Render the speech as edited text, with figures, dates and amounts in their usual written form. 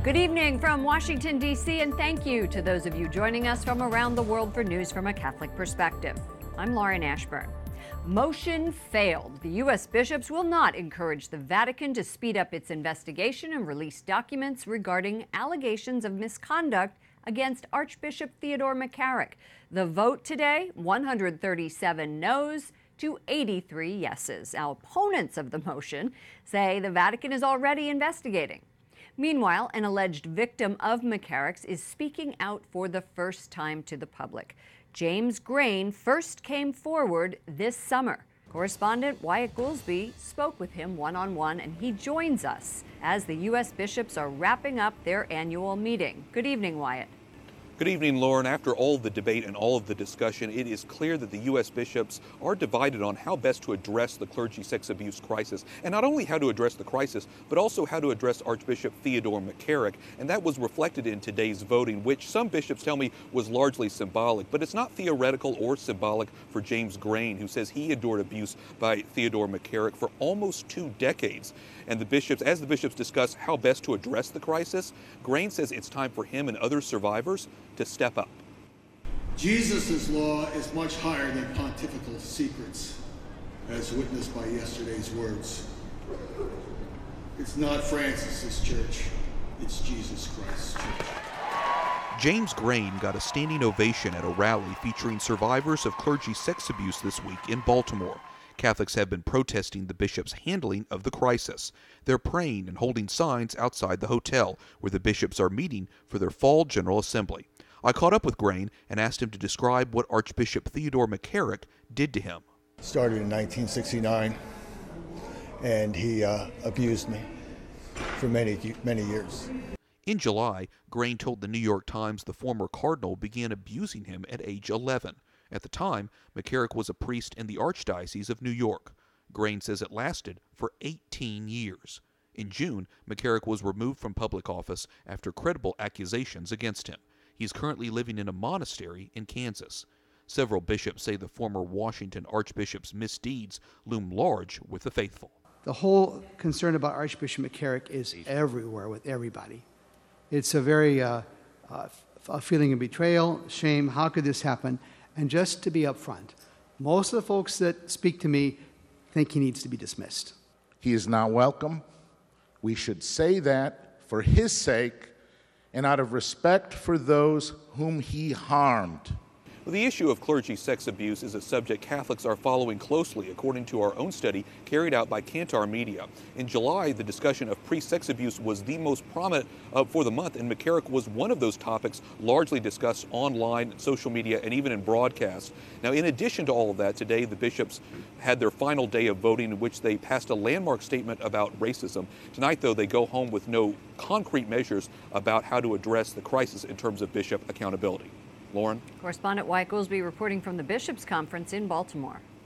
Good evening from Washington, D.C., and thank you to those of you joining us from around the world for news from a Catholic perspective. I'm Lauren Ashburn. Motion failed. The U.S. bishops will not encourage the Vatican to speed up its investigation and release documents regarding allegations of misconduct against Archbishop Theodore McCarrick. The vote today, 137 noes to 83 yeses. Now, opponents of the motion say the Vatican is already investigating. Meanwhile, an alleged victim of McCarrick's is speaking out for the first time to the public. James GREIN first came forward this summer. Correspondent Wyatt Goolsby spoke with him one-on-one, and he joins us as the U.S. bishops are wrapping up their annual meeting. Good evening, Wyatt. Good evening, Lauren. After all the debate and all of the discussion, it is clear that the U.S. bishops are divided on how best to address the clergy sex abuse crisis. And not only how to address the crisis, but also how to address Archbishop Theodore McCarrick. And that was reflected in today's voting, which some bishops tell me was largely symbolic. But it's not theoretical or symbolic for James GREIN, who says he endured abuse by Theodore McCarrick for almost 2 decades. And the bishops, as the bishops discuss how best to address the crisis, GREIN says it's time for him and other survivors to step up. Jesus' law is much higher than pontifical secrets, as witnessed by yesterday's words. It's not Francis's church, it's Jesus Christ's church. James GREIN got a standing ovation at a rally featuring survivors of clergy sex abuse this week in Baltimore. Catholics have been protesting the bishop's handling of the crisis. They're praying and holding signs outside the hotel where the bishops are meeting for their fall General Assembly. I caught up with GREIN and asked him to describe what Archbishop Theodore McCarrick did to him. Started in 1969, and he abused me for many years. In July, GREIN told the New York Times the former cardinal began abusing him at age 11. At the time, McCarrick was a priest in the Archdiocese of New York. GREIN says it lasted for 18 years. In June, McCarrick was removed from public office after credible accusations against him. He's currently living in a monastery in Kansas. Several bishops say the former Washington Archbishop's misdeeds loom large with the faithful. The whole concern about Archbishop McCarrick is everywhere with everybody. It's a very a feeling of betrayal, shame. How could this happen? And just to be upfront, most of the folks that speak to me think he needs to be dismissed. He is not welcome. We should say that for his sake and out of respect for those whom he harmed. Well, the issue of clergy sex abuse is a subject Catholics are following closely, according to our own study carried out by Kantar Media. In July, the discussion of priest sex abuse was the most prominent for the month, and McCarrick was one of those topics largely discussed online, social media, and even in broadcast. Now, in addition to all of that, today the bishops had their final day of voting in which they passed a landmark statement about racism. Tonight, though, they go home with no concrete measures about how to address the crisis in terms of bishop accountability. Lauren? Correspondent Wyatt Goolsby reporting from the Bishops' Conference in Baltimore.